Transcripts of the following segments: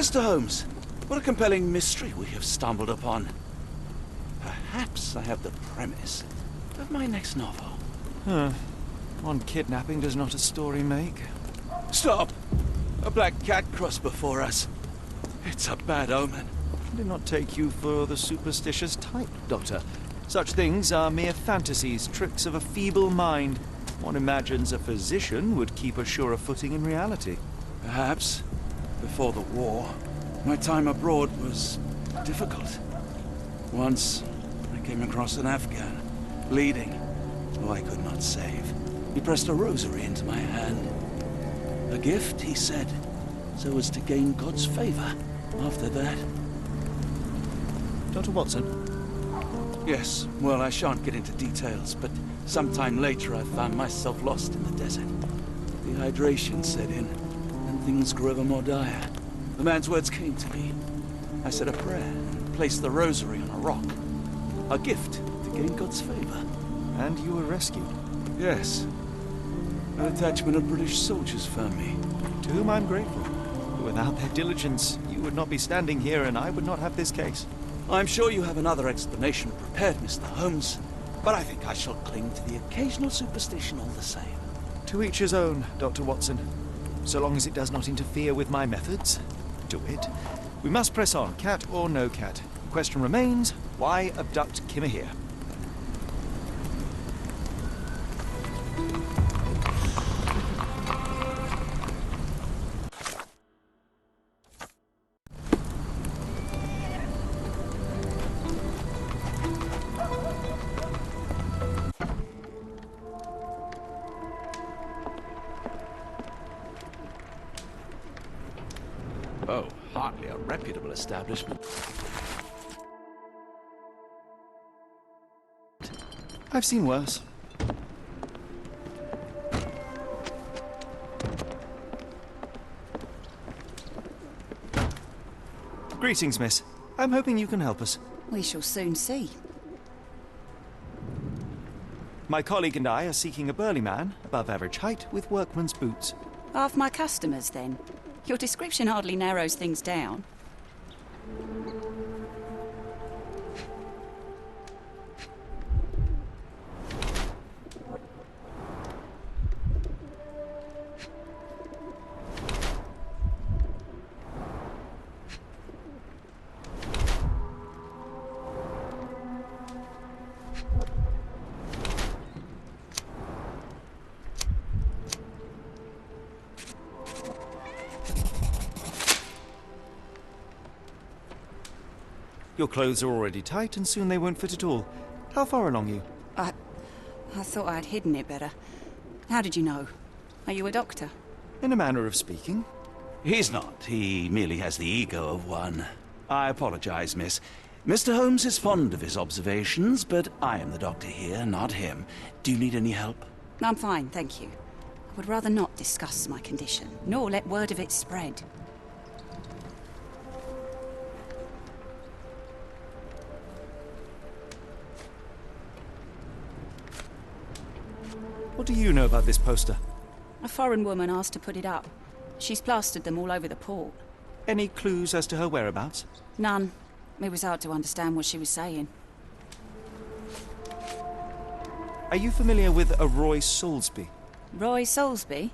Mr. Holmes, what a compelling mystery we have stumbled upon. Perhaps I have the premise of my next novel. One kidnapping does not a story make. Stop! A black cat crossed before us. It's a bad omen. I did not take you for the superstitious type, Doctor. Such things are mere fantasies, tricks of a feeble mind. One imagines a physician would keep a surer footing in reality. Perhaps. Before the war, my time abroad was difficult. Once, I came across an Afghan, bleeding, who I could not save. He pressed a rosary into my hand. A gift, he said, so as to gain God's favor. After that... Dr. Watson? Yes, well, I shan't get into details, but sometime later I found myself lost in the desert. Dehydration set in, and things grew ever more dire. The man's words came to me. I said a prayer and placed the rosary on a rock. A gift to gain God's favor. And you were rescued? Yes. An detachment of British soldiers found me. To whom I'm grateful. Without their diligence, you would not be standing here and I would not have this case. I'm sure you have another explanation prepared, Mr. Holmes, but I think I shall cling to the occasional superstition all the same. To each his own, Dr. Watson. So long as it does not interfere with my methods, do it. We must press on, cat or no cat. The question remains, why abduct Kimihia? Oh, hardly a reputable establishment. I've seen worse. Greetings, miss. I'm hoping you can help us. We shall soon see. My colleague and I are seeking a burly man, above average height, with workman's boots. Half my customers, then. Your description hardly narrows things down. Your clothes are already tight, and soon they won't fit at all. How far along you? I thought I'd hidden it better. How did you know? Are you a doctor? In a manner of speaking. He's not. He merely has the ego of one. I apologize, miss. Mr. Holmes is fond of his observations, but I am the doctor here, not him. Do you need any help? I'm fine, thank you. I would rather not discuss my condition, nor let word of it spread. What do you know about this poster? A foreign woman asked to put it up. She's plastered them all over the port. Any clues as to her whereabouts? None. It was hard to understand what she was saying. Are you familiar with a Roy Solsby? Roy Solsby?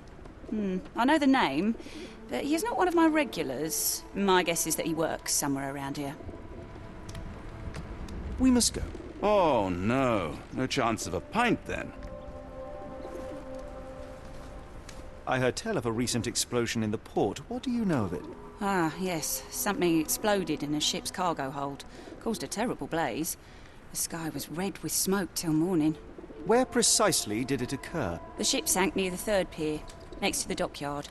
I know the name, but he's not one of my regulars. My guess is that he works somewhere around here. We must go. Oh, no. No chance of a pint, then. I heard tell of a recent explosion in the port. What do you know of it? Ah, yes. Something exploded in a ship's cargo hold. Caused a terrible blaze. The sky was red with smoke till morning. Where precisely did it occur? The ship sank near the third pier, next to the dockyard.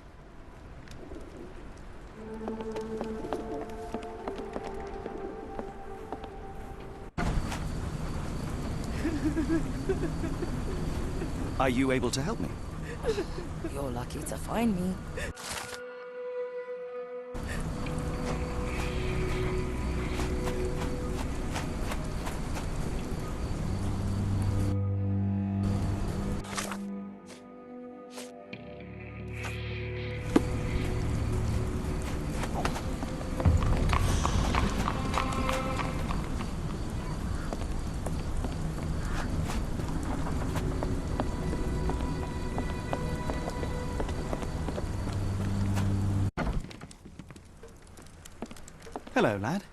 Are you able to help me? You're lucky to find me. Hello, lad.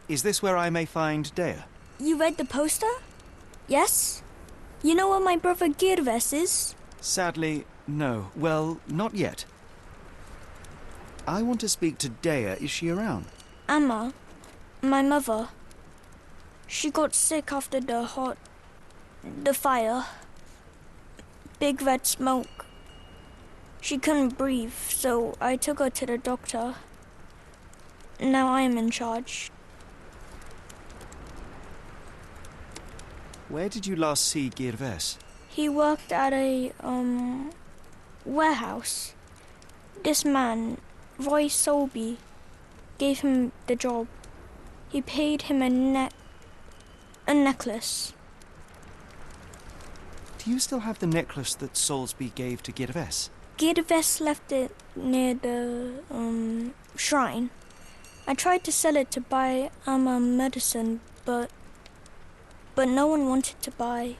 Is this where I may find Dea? You read the poster? Yes? You know where my brother Girves is? Sadly, no. Well, not yet. I want to speak to Dea. Is she around? Amma, my mother. She got sick after the fire. Big red smoke. She couldn't breathe, so I took her to the doctor. Now I am in charge. Where did you last see Girves? He worked at a, warehouse. This man, Roy Solsby, gave him the job. He paid him a necklace. Do you still have the necklace that Solsby gave to Girves? Girves left it near the, shrine. I tried to sell it to buy Amma medicine, but no one wanted to buy.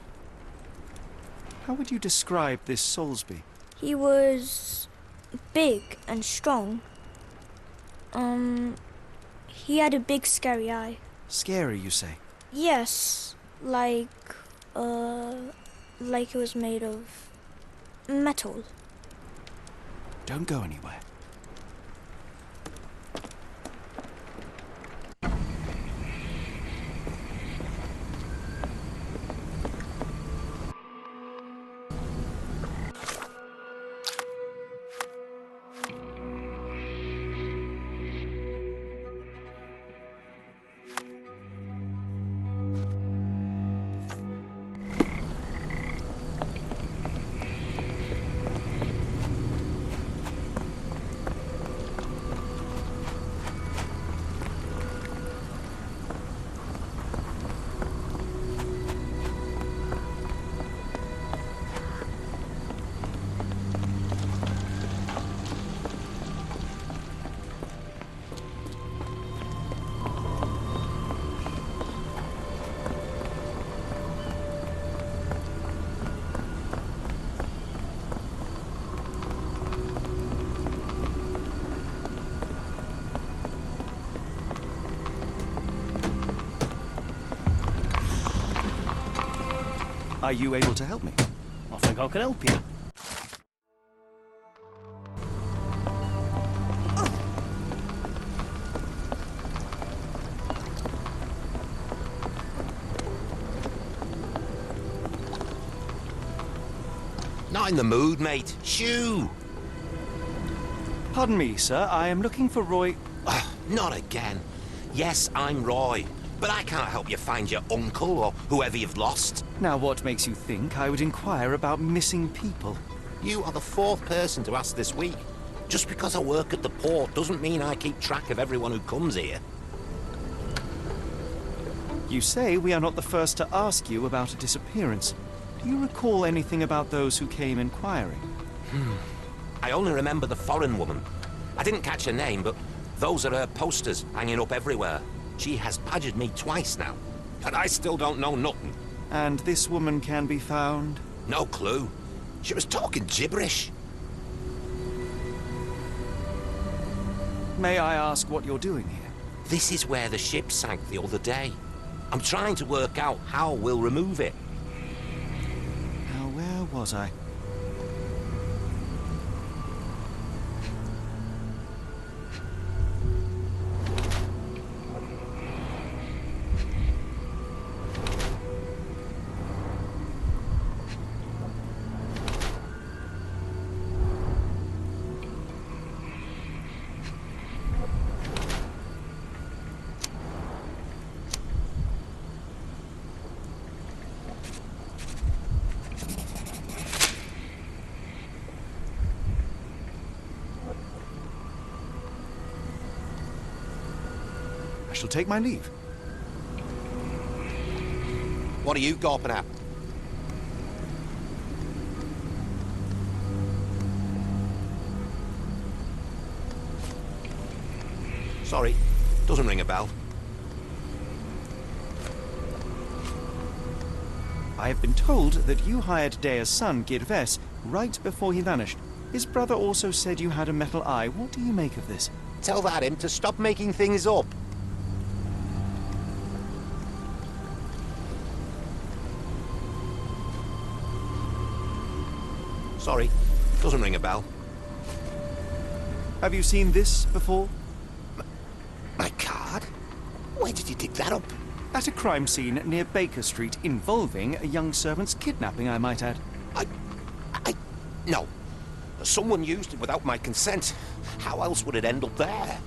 How would you describe this Solsby? He was big and strong. He had a big scary eye. Scary, you say? Yes, like it was made of metal. Don't go anywhere. Are you able to help me? I think I can help you. Not in the mood, mate. Shoo! Pardon me, sir. I am looking for Roy... Not again. Yes, I'm Roy, but I can't help you find your uncle or whoever you've lost. Now, what makes you think I would inquire about missing people? You are the fourth person to ask this week. Just because I work at the port doesn't mean I keep track of everyone who comes here. You say we are not the first to ask you about a disappearance. Do you recall anything about those who came inquiring? I only remember the foreign woman. I didn't catch her name, but those are her posters hanging up everywhere. She has badgered me twice now, and I still don't know nothing. And this woman can be found? No clue. She was talking gibberish. May I ask what you're doing here? This is where the ship sank the other day. I'm trying to work out how we'll remove it. Now, where was I? I shall take my leave. What are you gawping at? Sorry, doesn't ring a bell. I have been told that you hired Dea's son, Girves, right before he vanished. His brother also said you had a metal eye. What do you make of this? Tell that him to stop making things up. Sorry, doesn't ring a bell. Have you seen this before? My card? Where did you dig that up? At a crime scene near Baker Street involving a young servant's kidnapping, I might add. No. Someone used it without my consent. How else would it end up there?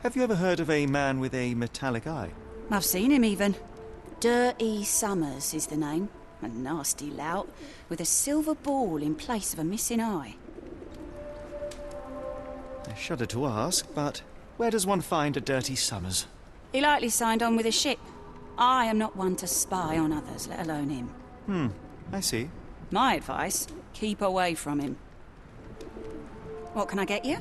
Have you ever heard of a man with a metallic eye? I've seen him even. Dirty Summers is the name. A nasty lout, with a silver ball in place of a missing eye. I shudder to ask, but where does one find a Dirty Summers? He likely signed on with a ship. I am not one to spy on others, let alone him. I see. My advice, keep away from him. What can I get you?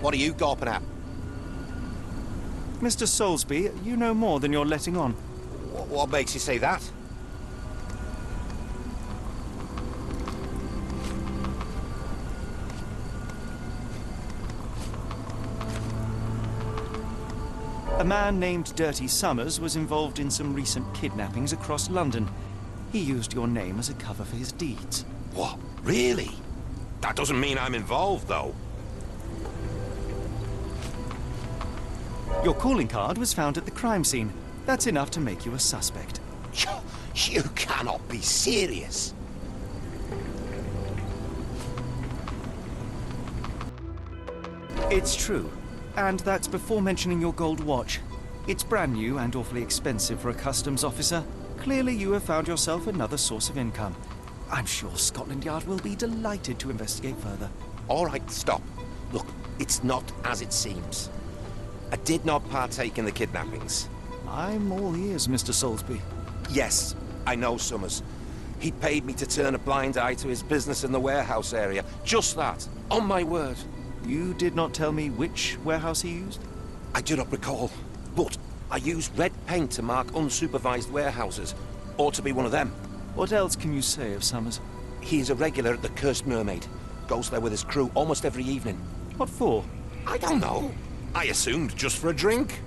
What are you gawping at? Mr. Solsby, you know more than you're letting on. What makes you say that? A man named Dirty Summers was involved in some recent kidnappings across London. He used your name as a cover for his deeds. What? Really? That doesn't mean I'm involved, though. Your calling card was found at the crime scene. That's enough to make you a suspect. You cannot be serious. It's true. And that's before mentioning your gold watch. It's brand new and awfully expensive for a customs officer. Clearly you have found yourself another source of income. I'm sure Scotland Yard will be delighted to investigate further. All right, stop. Look, it's not as it seems. I did not partake in the kidnappings. I'm all ears, Mr. Solsby. Yes, I know Summers. He paid me to turn a blind eye to his business in the warehouse area. Just that. On my word. You did not tell me which warehouse he used? I do not recall. But I used red paint to mark unsupervised warehouses. Ought to be one of them. What else can you say of Summers? He is a regular at the Cursed Mermaid. Goes there with his crew almost every evening. What for? I don't know. I assumed just for a drink.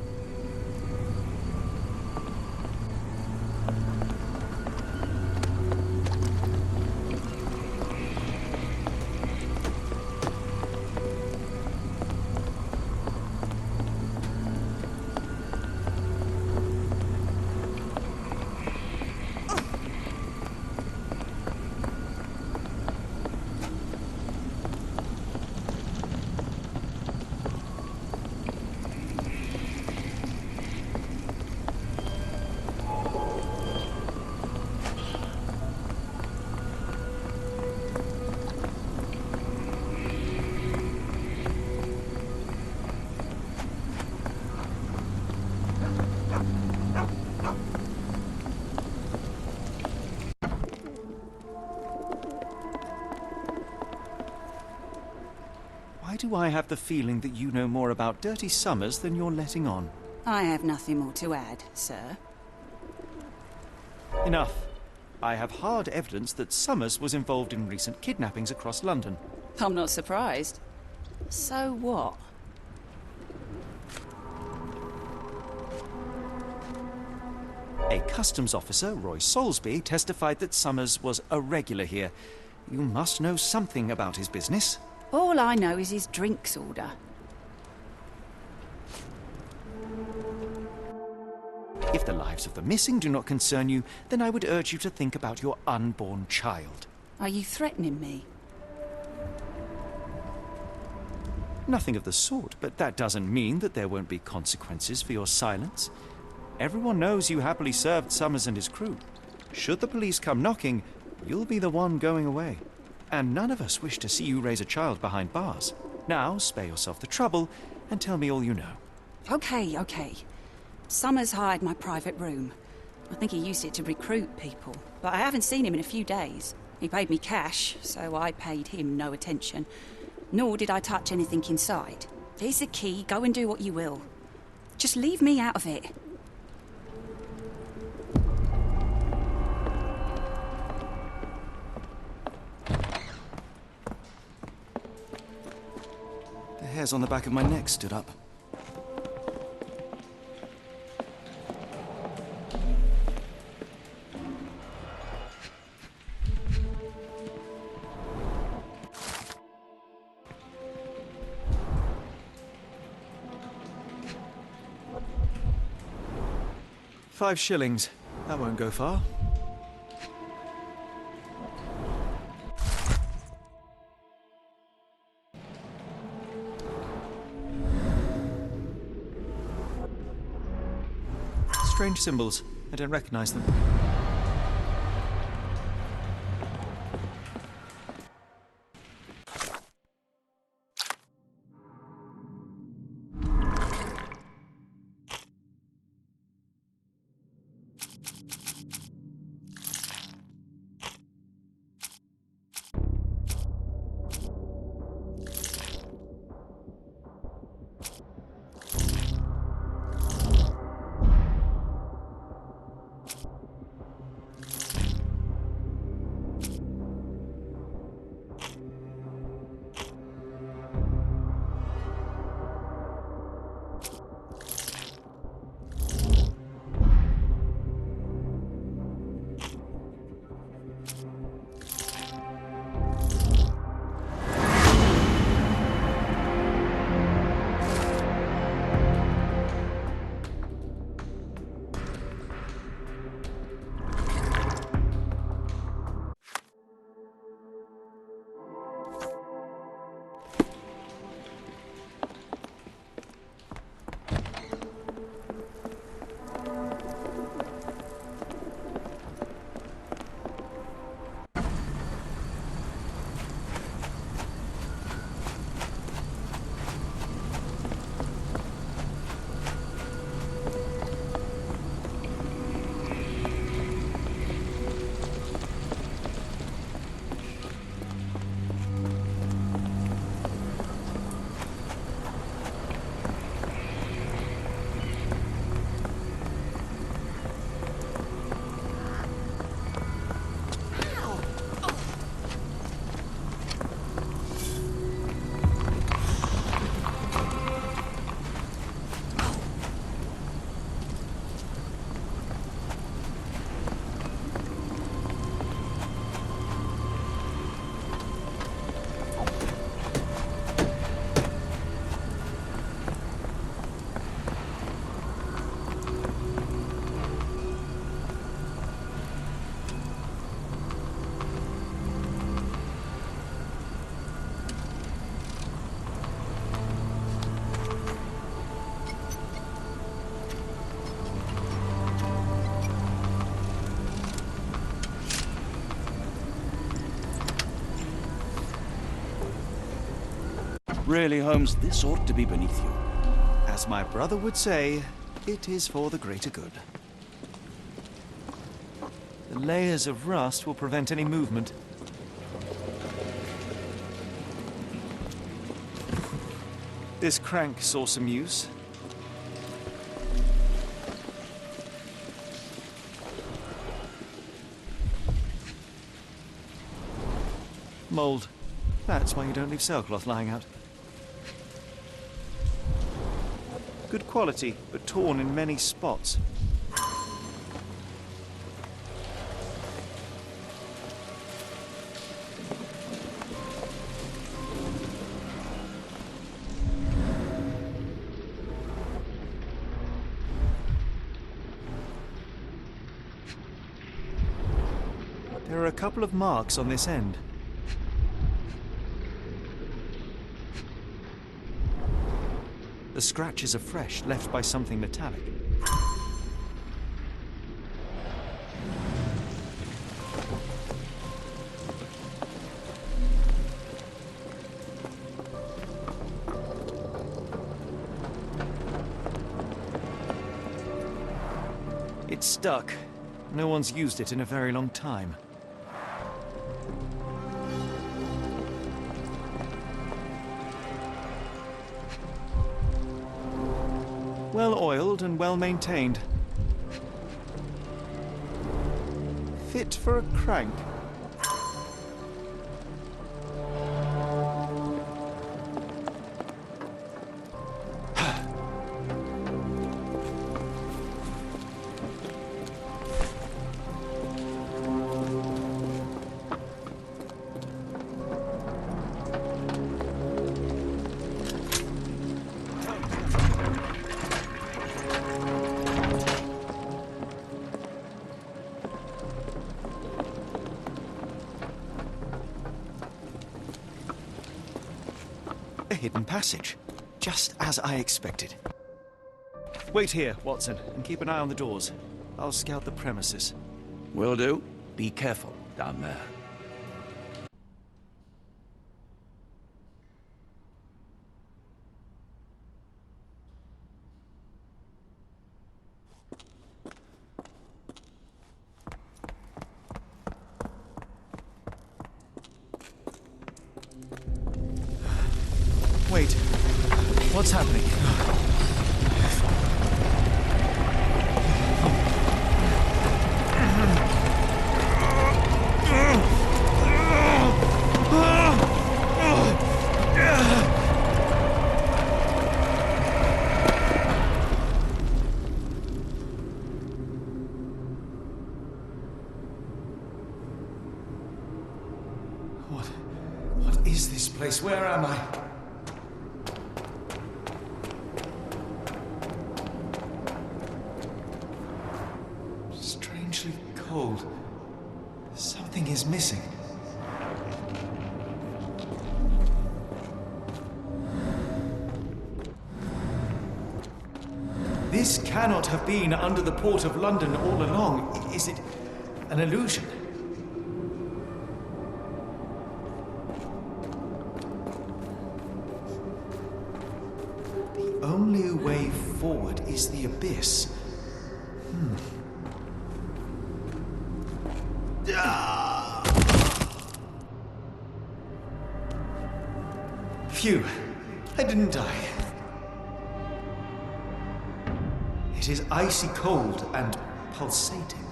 Why do I have the feeling that you know more about Dirty Summers than you're letting on? I have nothing more to add, sir. Enough. I have hard evidence that Summers was involved in recent kidnappings across London. I'm not surprised. So what? A customs officer, Roy Solsby, testified that Summers was a regular here. You must know something about his business. All I know is his drinks order. If the lives of the missing do not concern you, then I would urge you to think about your unborn child. Are you threatening me? Nothing of the sort, but that doesn't mean that there won't be consequences for your silence. Everyone knows you happily served Summers and his crew. Should the police come knocking, you'll be the one going away. And none of us wish to see you raise a child behind bars. Now, spare yourself the trouble and tell me all you know. Okay. Summers hired my private room. I think he used it to recruit people, but I haven't seen him in a few days. He paid me cash, so I paid him no attention. Nor did I touch anything inside. Here's the key, go and do what you will. Just leave me out of it. The hairs on the back of my neck stood up. £5. That won't go far. Strange symbols. I don't recognize them. Really, Holmes, this ought to be beneath you. As my brother would say, it is for the greater good. The layers of rust will prevent any movement. This crank saw some use. Mold. That's why you don't leave sailcloth lying out. Good quality, but torn in many spots. There are a couple of marks on this end. The scratches are fresh, left by something metallic. It's stuck. No one's used it in a very long time. Well oiled and well maintained. Fit for a crank. A hidden passage, just as I expected. Wait here, Watson, and keep an eye on the doors. I'll scout the premises. Will do. Be careful down there. Wait, what's happening? What is this place? Where am I? Strangely cold. Something is missing. This cannot have been under the port of London all along. Is it an illusion? The only way forward is the abyss. Phew, I didn't die. It is icy cold and pulsating.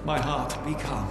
My heart, be calm.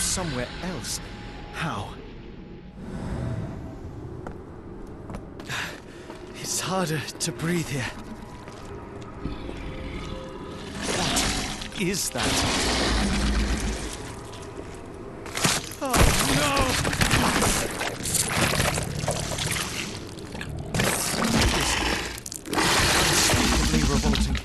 somewhere else. How? It's harder to breathe here. What is that? Oh, no! Unspeakably revolting.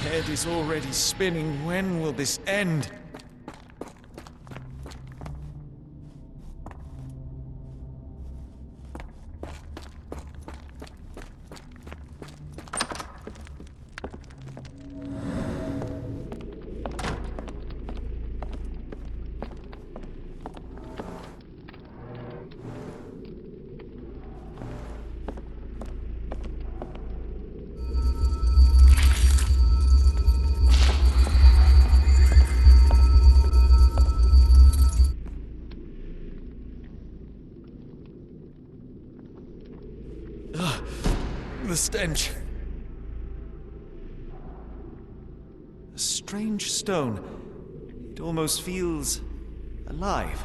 Head is already spinning. When will this end? The stench. A strange stone. It almost feels alive.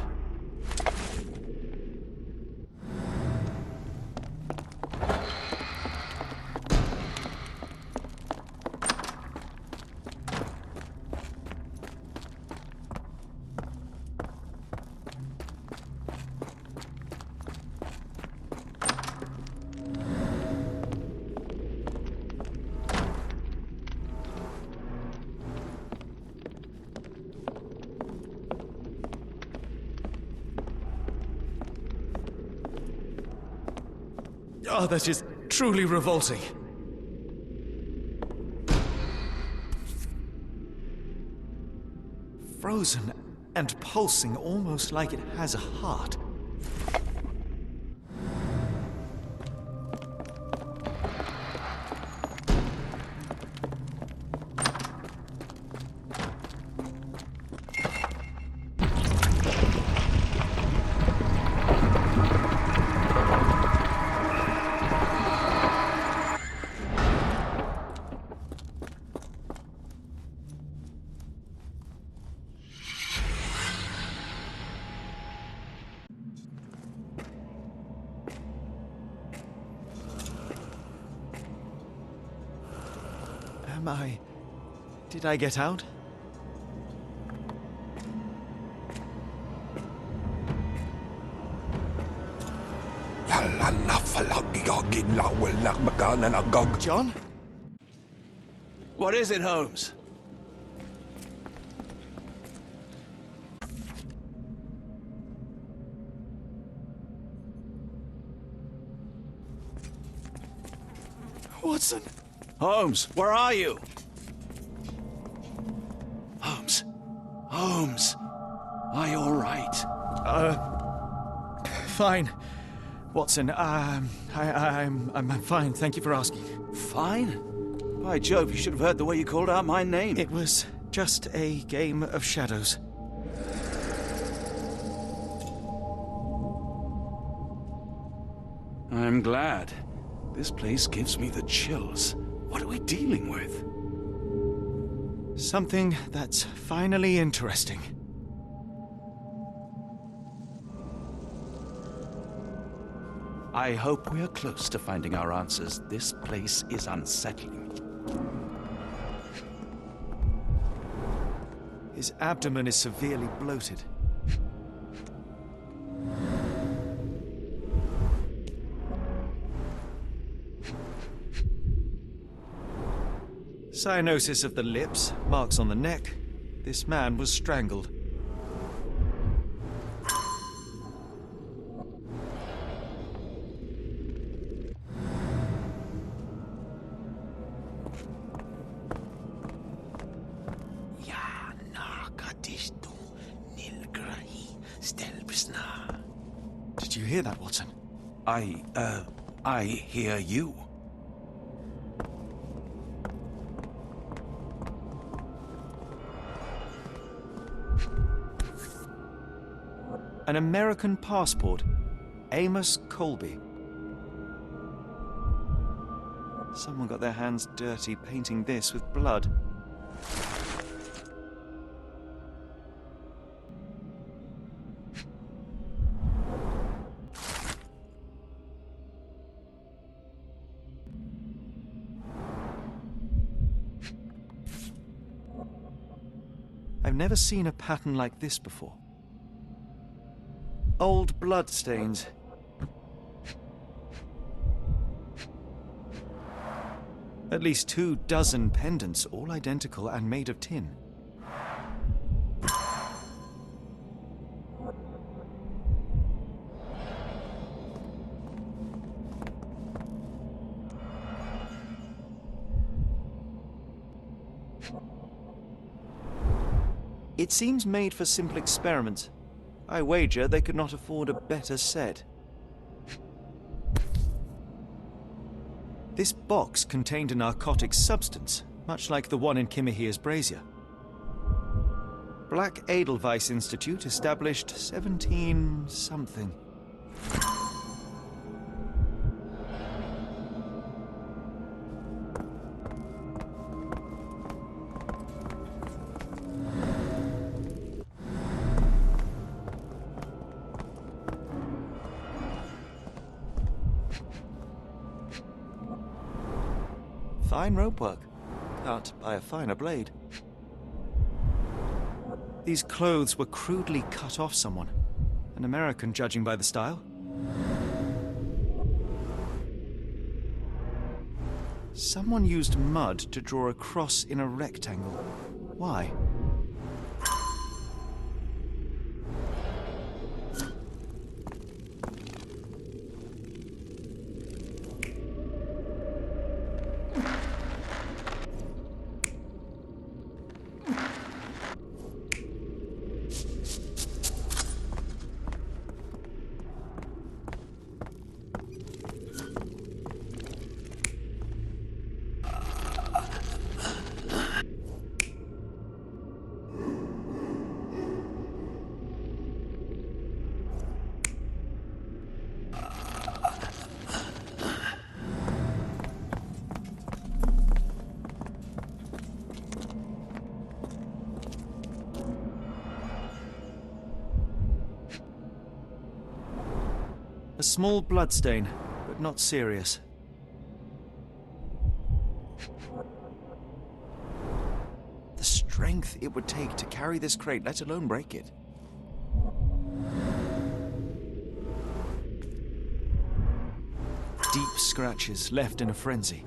Oh, that is truly revolting. Frozen and pulsing, almost like it has a heart. Did I get out? John? What is it, Holmes? Watson? Holmes, where are you? Holmes. Holmes. Are you all right? Fine. Watson, I'm fine. Thank you for asking. Fine? By Jove, you should have heard the way you called out my name. It was just a game of shadows. I'm glad. This place gives me the chills. What are we dealing with? Something that's finally interesting. I hope we're close to finding our answers. This place is unsettling. His abdomen is severely bloated. Cyanosis of the lips, marks on the neck. This man was strangled. Did you hear that, Watson? I hear you. An American passport. Amos Colby. Someone got their hands dirty painting this with blood. I've never seen a pattern like this before. Old blood stains. At least 24 pendants, all identical and made of tin. It seems made for simple experiments. I wager they could not afford a better set. This box contained a narcotic substance, much like the one in Kimihia's brazier. Black Edelweiss Institute, established 17-something. Fine rope work, cut by a finer blade. These clothes were crudely cut off someone. An American, judging by the style. Someone used mud to draw a cross in a rectangle. Why? A small bloodstain, but not serious. The strength it would take to carry this crate, let alone break it. Deep scratches left in a frenzy.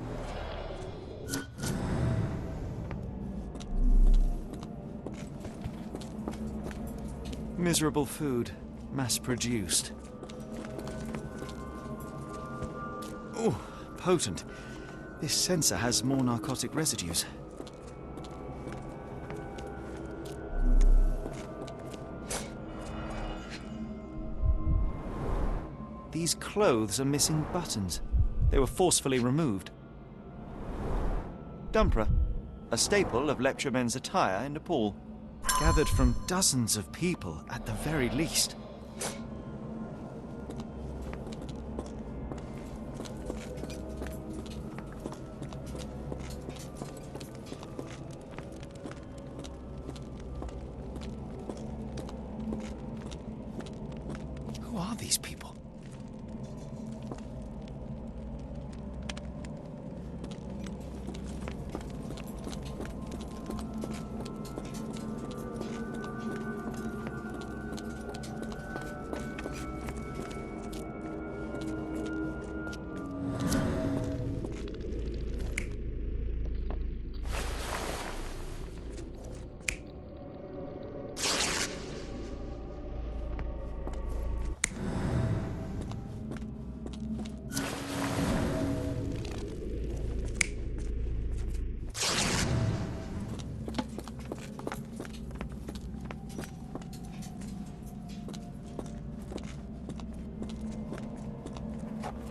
Miserable food, mass-produced. Oh, potent. This sensor has more narcotic residues. These clothes are missing buttons. They were forcefully removed. Dumpra, a staple of lepcha men's attire in Nepal. Gathered from dozens of people at the very least. these people?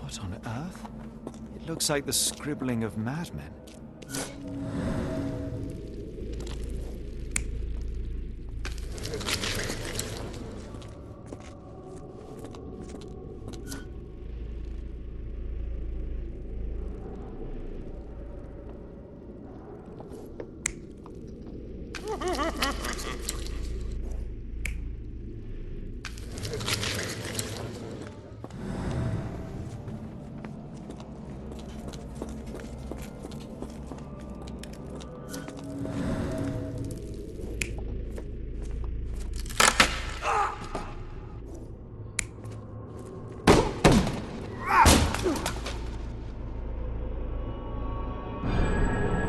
What on earth? It looks like the scribbling of madmen.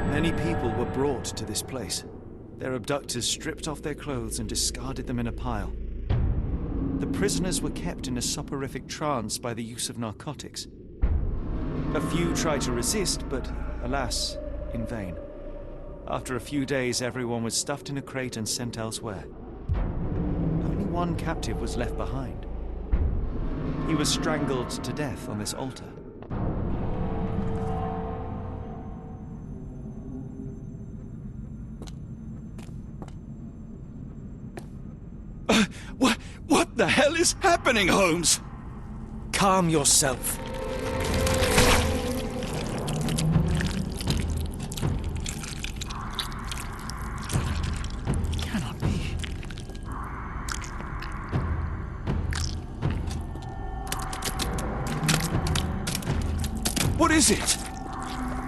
Many people were brought to this place. Their abductors stripped off their clothes and discarded them in a pile. The prisoners were kept in a soporific trance by the use of narcotics. A few tried to resist, but alas, in vain. After a few days, everyone was stuffed in a crate and sent elsewhere. Only one captive was left behind. He was strangled to death on this altar. What the hell is happening, Holmes? Calm yourself. Cannot be. What is it?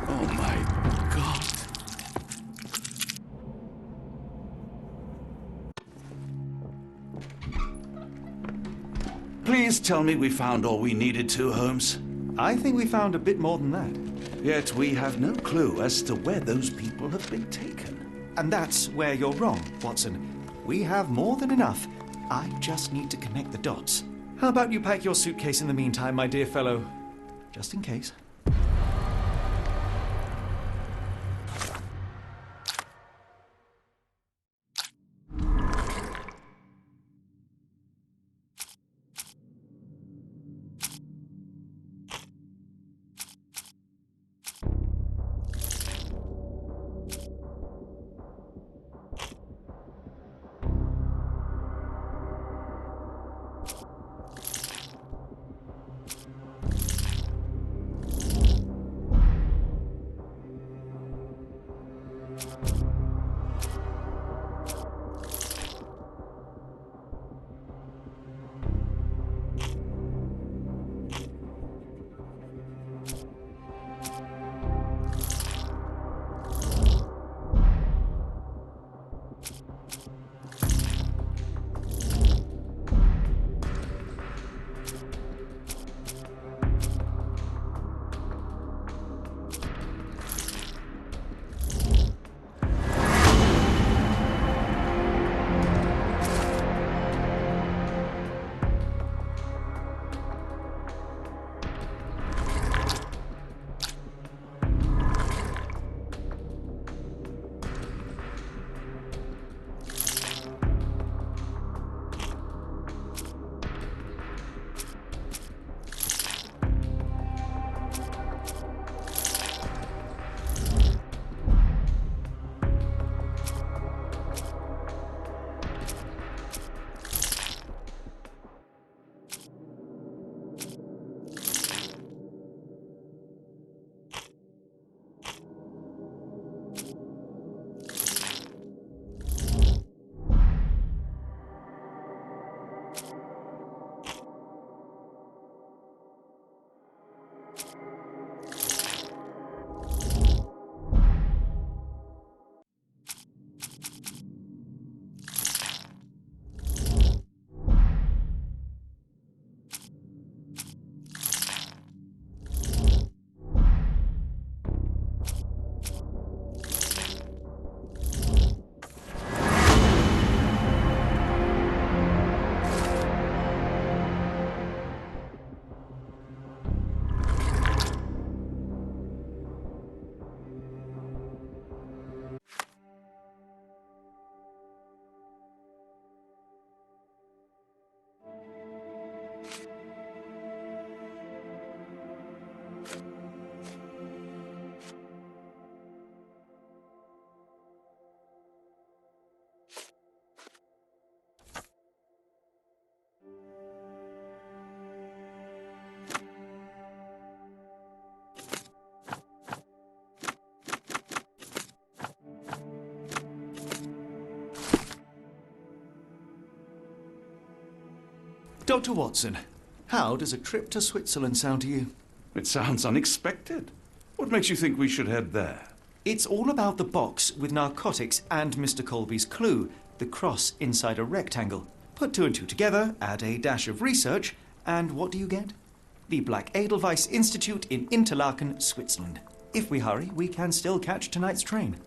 Oh my God. Please tell me we found all we needed to, Holmes. I think we found a bit more than that. Yet we have no clue as to where those people have been taken. And that's where you're wrong, Watson. We have more than enough. I just need to connect the dots. How about you pack your suitcase in the meantime, my dear fellow? Just in case. Dr. Watson, how does a trip to Switzerland sound to you? It sounds unexpected. What makes you think we should head there? It's all about the box with narcotics and Mr. Colby's clue, the cross inside a rectangle. Put two and two together, add a dash of research, and what do you get? The Black Edelweiss Institute in Interlaken, Switzerland. If we hurry, we can still catch tonight's train.